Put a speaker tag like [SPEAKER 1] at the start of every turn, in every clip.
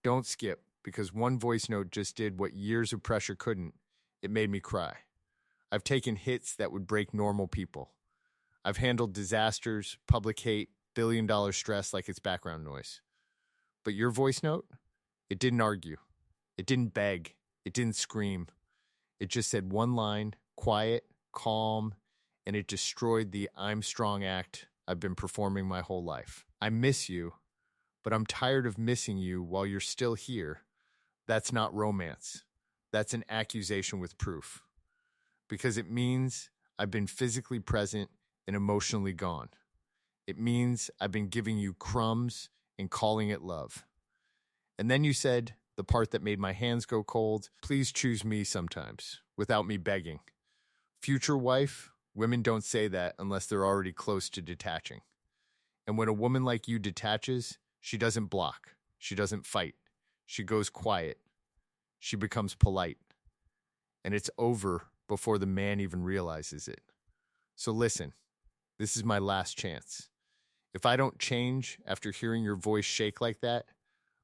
[SPEAKER 1] Don't skip, because one voice note just did what years of pressure couldn't. It made me cry. I've taken hits that would break normal people. I've handled disasters, public hate, billion-dollar stress like it's background noise. But your voice note? It didn't argue. It didn't beg. It didn't scream. It just said one line, quiet, calm, and it destroyed the I'm strong act I've been performing my whole life. I miss you, but I'm tired of missing you while you're still here. That's not romance. That's an accusation with proof. Because it means I've been physically present and emotionally gone. It means I've been giving you crumbs and calling it love. And then you said, the part that made my hands go cold, please choose me sometimes, without me begging. Future wife, women don't say that unless they're already close to detaching. And when a woman like you detaches, she doesn't block. She doesn't fight. She goes quiet. She becomes polite. And it's over before the man even realizes it. So listen, this is my last chance. If I don't change after hearing your voice shake like that,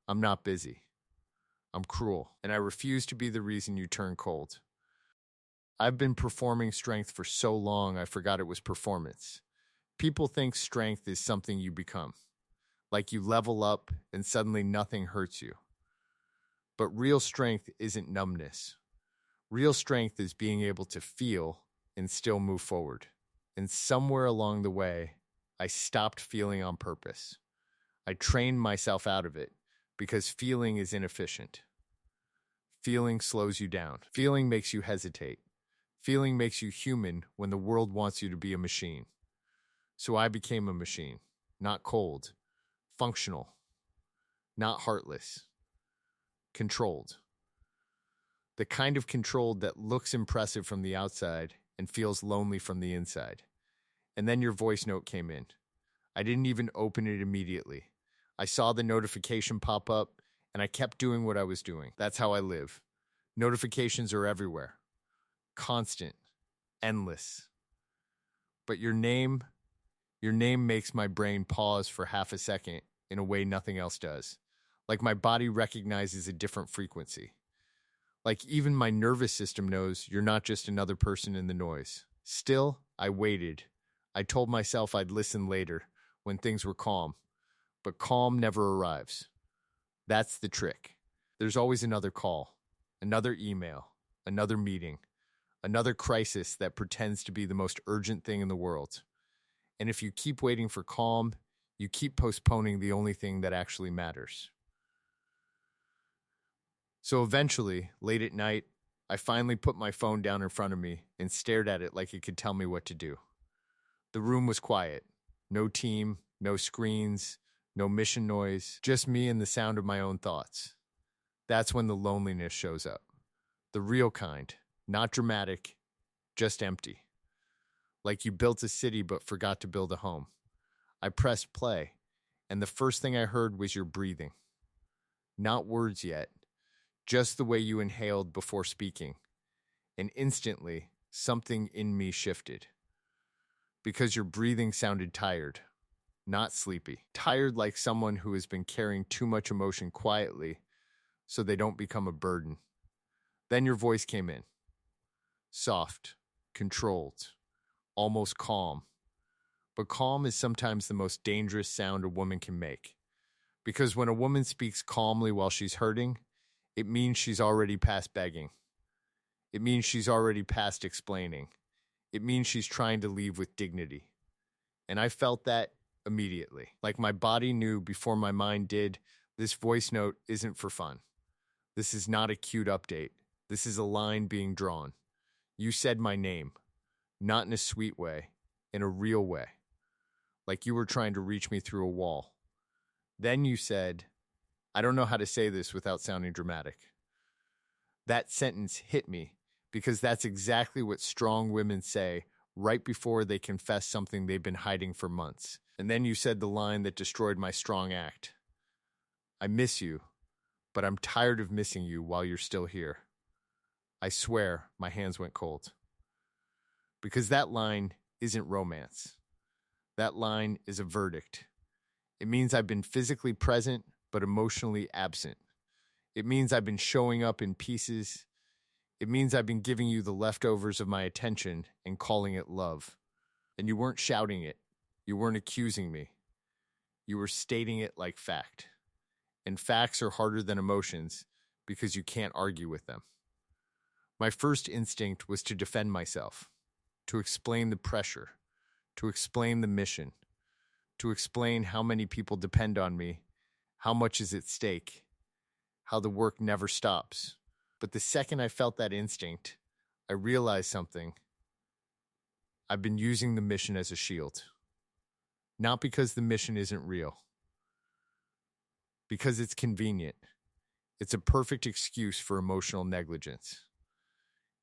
[SPEAKER 1] I'm not busy. I'm cruel, and I refuse to be the reason you turn cold. I've been performing strength for so long I forgot it was performance. People think strength is something you become, like you level up and suddenly nothing hurts you. But real strength isn't numbness. Real strength is being able to feel and still move forward. And somewhere along the way, I stopped feeling on purpose. I trained myself out of it because feeling is inefficient. Feeling slows you down. Feeling makes you hesitate. Feeling makes you human when the world wants you to be a machine. So I became a machine, not cold, functional, not heartless, controlled. The kind of controlled that looks impressive from the outside and feels lonely from the inside. And then your voice note came in. I didn't even open it immediately. I saw the notification pop up, and I kept doing what I was doing. That's how I live. Notifications are everywhere. Constant. Endless. But your name makes my brain pause for half a second in a way nothing else does. Like my body recognizes a different frequency. Like even my nervous system knows you're not just another person in the noise. Still, I waited. I told myself I'd listen later, when things were calm. But calm never arrives. That's the trick. There's always another call, another email, another meeting, another crisis that pretends to be the most urgent thing in the world. And if you keep waiting for calm, you keep postponing the only thing that actually matters. So eventually, late at night, I finally put my phone down in front of me and stared at it like it could tell me what to do. The room was quiet. No team, no screens, no mission noise, just me and the sound of my own thoughts. That's when the loneliness shows up. The real kind, not dramatic, just empty. Like you built a city but forgot to build a home. I pressed play, and the first thing I heard was your breathing. Not words yet, just the way you inhaled before speaking. And instantly, something in me shifted. Because your breathing sounded tired, not sleepy. Tired like someone who has been carrying too much emotion quietly so they don't become a burden. Then your voice came in. Soft, controlled, almost calm. But calm is sometimes the most dangerous sound a woman can make. Because when a woman speaks calmly while she's hurting, it means she's already past begging. It means she's already past explaining. It means she's trying to leave with dignity. And I felt that immediately. Like my body knew before my mind did, this voice note isn't for fun. This is not a cute update. This is a line being drawn. You said my name, not in a sweet way, in a real way. Like you were trying to reach me through a wall. Then you said, I don't know how to say this without sounding dramatic. That sentence hit me because that's exactly what strong women say right before they confess something they've been hiding for months. And then you said the line that destroyed my strong act. I miss you, but I'm tired of missing you while you're still here. I swear my hands went cold. Because that line isn't romance. That line is a verdict. It means I've been physically present, but emotionally absent. It means I've been showing up in pieces. It means I've been giving you the leftovers of my attention and calling it love. And you weren't shouting it. You weren't accusing me. You were stating it like fact. And facts are harder than emotions because you can't argue with them. My first instinct was to defend myself, to explain the pressure, to explain the mission, to explain how many people depend on me, how much is at stake, how the work never stops. But the second I felt that instinct, I realized something. I've been using the mission as a shield. Not because the mission isn't real. Because it's convenient. It's a perfect excuse for emotional negligence.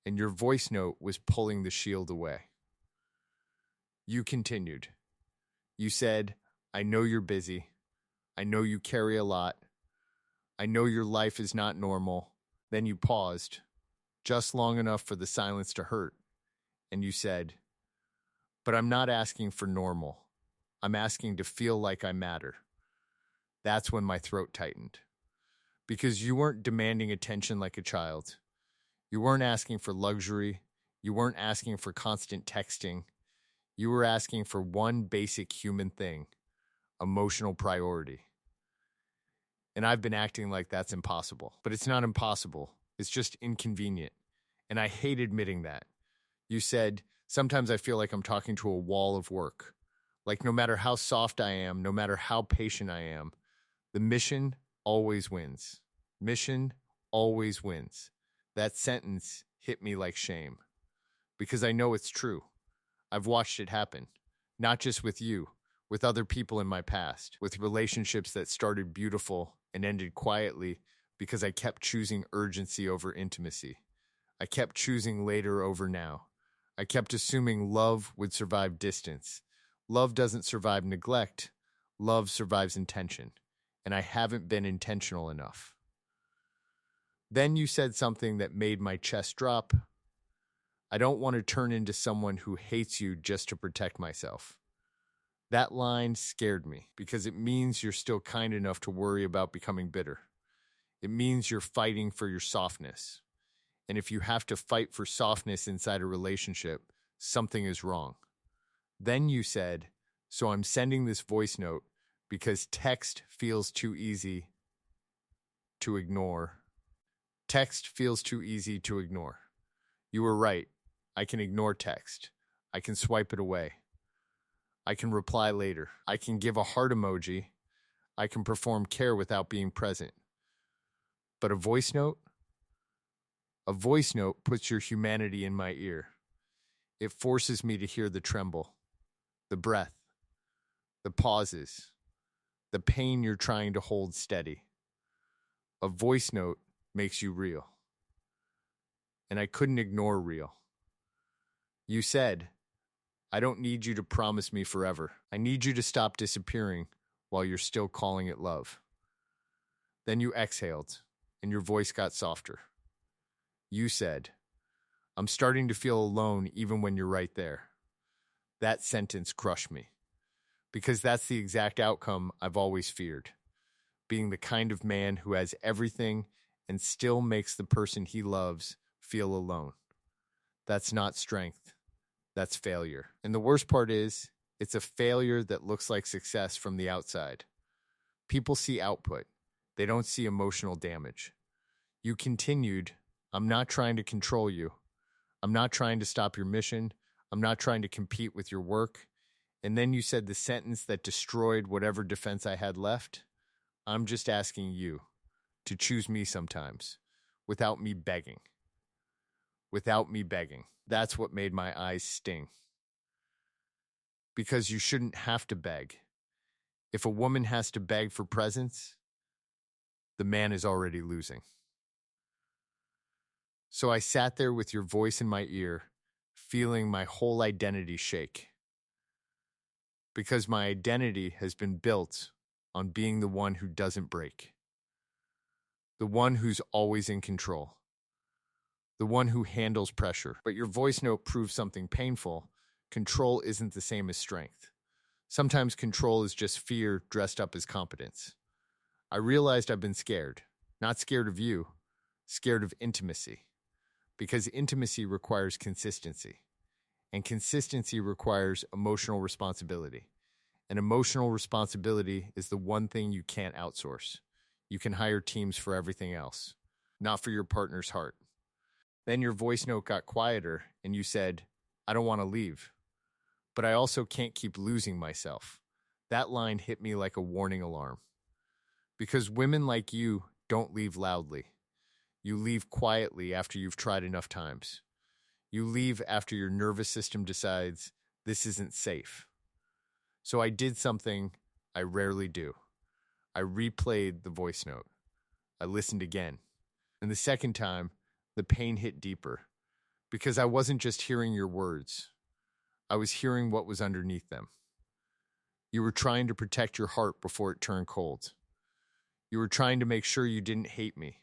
[SPEAKER 1] And your voice note was pulling the shield away. You continued. You said, I know you're busy. I know you carry a lot. I know your life is not normal. Then you paused, just long enough for the silence to hurt. And you said, but I'm not asking for normal. I'm asking to feel like I matter. That's when my throat tightened. Because you weren't demanding attention like a child. You weren't asking for luxury. You weren't asking for constant texting. You were asking for one basic human thing, emotional priority. And I've been acting like that's impossible. But it's not impossible. It's just inconvenient. And I hate admitting that. You said, sometimes I feel like I'm talking to a wall of work. Like no matter how soft I am, no matter how patient I am, the mission always wins. Mission always wins. That sentence hit me like shame. Because I know it's true. I've watched it happen. Not just with you, with other people in my past, with relationships that started beautiful and ended quietly because I kept choosing urgency over intimacy. I kept choosing later over now. I kept assuming love would survive distance. Love doesn't survive neglect. Love survives intention. And I haven't been intentional enough. Then you said something that made my chest drop. I don't want to turn into someone who hates you just to protect myself. That line scared me because it means you're still kind enough to worry about becoming bitter. It means you're fighting for your softness. And if you have to fight for softness inside a relationship, something is wrong. Then you said, so I'm sending this voice note because text feels too easy to ignore. Text feels too easy to ignore. You were right. I can ignore text. I can swipe it away. I can reply later. I can give a heart emoji. I can perform care without being present. But a voice note? A voice note puts your humanity in my ear. It forces me to hear the tremble, the breath, the pauses, the pain you're trying to hold steady. A voice note makes you real. And I couldn't ignore real. You said, I don't need you to promise me forever. I need you to stop disappearing while you're still calling it love. Then you exhaled, and your voice got softer. You said, I'm starting to feel alone even when you're right there. That sentence crushed me, because that's the exact outcome I've always feared. Being the kind of man who has everything and still makes the person he loves feel alone. That's not strength. That's failure. And the worst part is, it's a failure that looks like success from the outside. People see output. They don't see emotional damage. You continued, I'm not trying to control you. I'm not trying to stop your mission. I'm not trying to compete with your work. And then you said the sentence that destroyed whatever defense I had left. I'm just asking you to choose me sometimes, without me begging. Without me begging. That's what made my eyes sting. Because you shouldn't have to beg. If a woman has to beg for presence, the man is already losing. So I sat there with your voice in my ear, feeling my whole identity shake. Because my identity has been built on being the one who doesn't break. The one who's always in control. The one who handles pressure. But your voice note proved something painful. Control isn't the same as strength. Sometimes control is just fear dressed up as competence. I realized I've been scared. Not scared of you, scared of intimacy. Because intimacy requires consistency, and consistency requires emotional responsibility. And emotional responsibility is the one thing you can't outsource. You can hire teams for everything else, not for your partner's heart. Then your voice note got quieter and you said, I don't want to leave, but I also can't keep losing myself. That line hit me like a warning alarm. Because women like you don't leave loudly. You leave quietly after you've tried enough times. You leave after your nervous system decides this isn't safe. So I did something I rarely do. I replayed the voice note. I listened again. And the second time, the pain hit deeper because I wasn't just hearing your words. I was hearing what was underneath them. You were trying to protect your heart before it turned cold. You were trying to make sure you didn't hate me.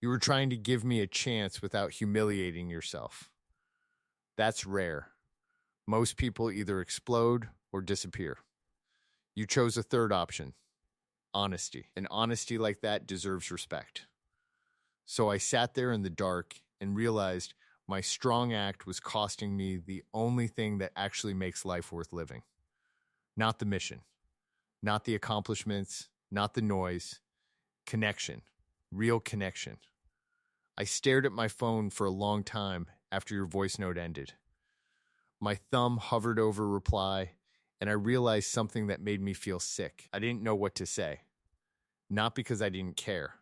[SPEAKER 1] You were trying to give me a chance without humiliating yourself. That's rare. Most people either explode or disappear. You chose a third option, honesty. And honesty like that deserves respect. So I sat there in the dark and realized my strong act was costing me the only thing that actually makes life worth living. Not the mission, not the accomplishments, not the noise. Connection, real connection. I stared at my phone for a long time after your voice note ended. My thumb hovered over reply, and I realized something that made me feel sick. I didn't know what to say. Not because I didn't care.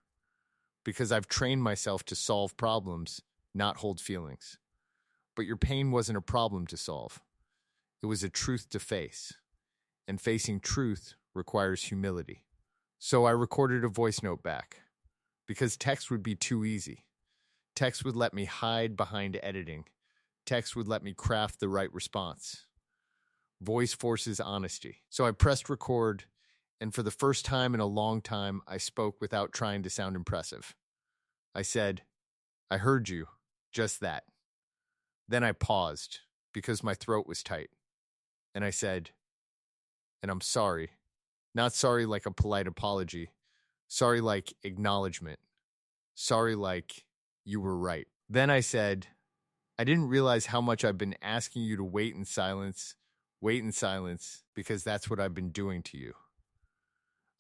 [SPEAKER 1] Because I've trained myself to solve problems, not hold feelings. But your pain wasn't a problem to solve. It was a truth to face. And facing truth requires humility. So I recorded a voice note back. Because text would be too easy. Text would let me hide behind editing. Text would let me craft the right response. Voice forces honesty. So I pressed record, and for the first time in a long time, I spoke without trying to sound impressive. I said, I heard you, just that. Then I paused, because my throat was tight. And I said, and I'm sorry. Not sorry like a polite apology. Sorry like acknowledgement. Sorry like you were right. Then I said, I didn't realize how much I've been asking you to wait in silence, because that's what I've been doing to you.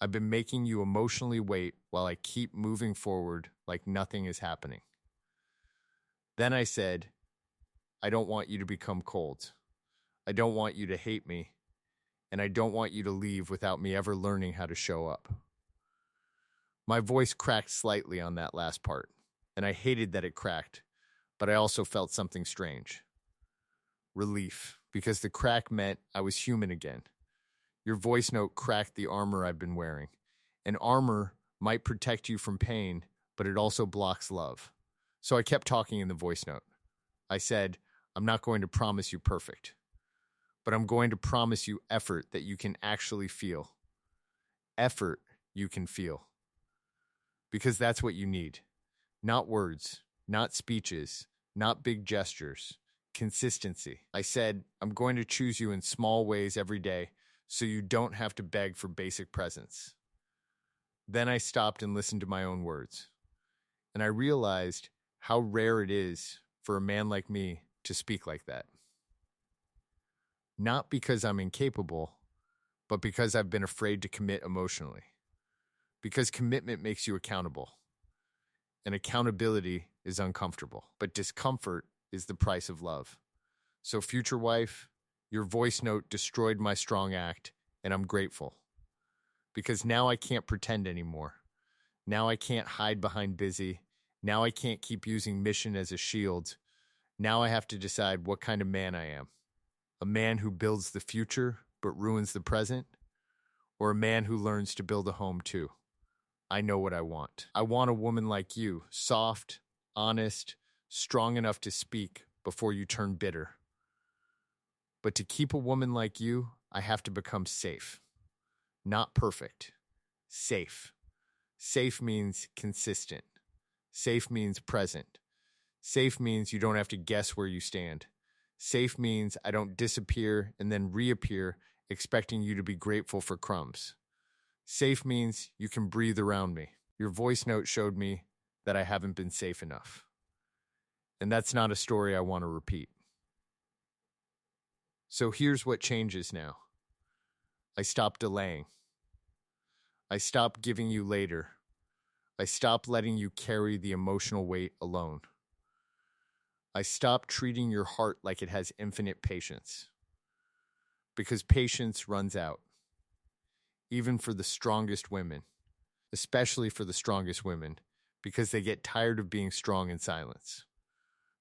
[SPEAKER 1] I've been making you emotionally wait while I keep moving forward like nothing is happening. Then I said, I don't want you to become cold. I don't want you to hate me. And I don't want you to leave without me ever learning how to show up. My voice cracked slightly on that last part, and I hated that it cracked, but I also felt something strange. Relief, because the crack meant I was human again. Your voice note cracked the armor I've been wearing. And armor might protect you from pain, but it also blocks love. So I kept talking in the voice note. I said, I'm not going to promise you perfect, but I'm going to promise you effort that you can actually feel. Effort you can feel. Because that's what you need. Not words, not speeches, not big gestures. Consistency. I said, I'm going to choose you in small ways every day so you don't have to beg for basic presence. Then I stopped and listened to my own words. And I realized how rare it is for a man like me to speak like that. Not because I'm incapable, but because I've been afraid to commit emotionally. Because commitment makes you accountable. And accountability is uncomfortable. But discomfort is the price of love. So future wife, your voice note destroyed my strong act, and I'm grateful. Because now I can't pretend anymore. Now I can't hide behind busy. Now I can't keep using mission as a shield. Now I have to decide what kind of man I am. A man who builds the future but ruins the present? Or a man who learns to build a home too? I know what I want. I want a woman like you, soft, honest, strong enough to speak before you turn bitter. But to keep a woman like you, I have to become safe. Not perfect. Safe. Safe means consistent. Safe means present. Safe means you don't have to guess where you stand. Safe means I don't disappear and then reappear expecting you to be grateful for crumbs. Safe means you can breathe around me. Your voice note showed me that I haven't been safe enough. And that's not a story I want to repeat. So here's what changes now. I stop delaying. I stop giving you later. I stop letting you carry the emotional weight alone. I stop treating your heart like it has infinite patience. Because patience runs out. Even for the strongest women. Especially for the strongest women. Because they get tired of being strong in silence.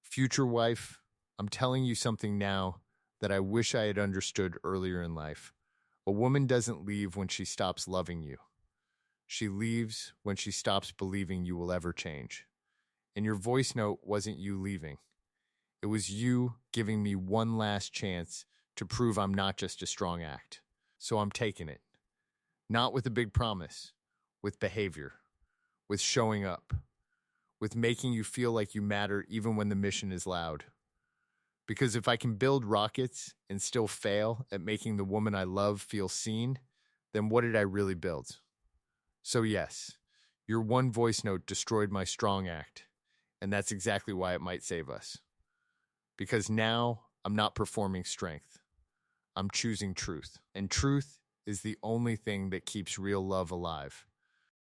[SPEAKER 1] Future wife, I'm telling you something now that I wish I had understood earlier in life. A woman doesn't leave when she stops loving you. She leaves when she stops believing you will ever change. And your voice note wasn't you leaving. It was you giving me one last chance to prove I'm not just a strong act. So I'm taking it. Not with a big promise, with behavior, with showing up, with making you feel like you matter even when the mission is loud. Because if I can build rockets and still fail at making the woman I love feel seen, then what did I really build? So yes, your one voice note destroyed my strong act, and that's exactly why it might save us. Because now I'm not performing strength. I'm choosing truth, and truth is the only thing that keeps real love alive.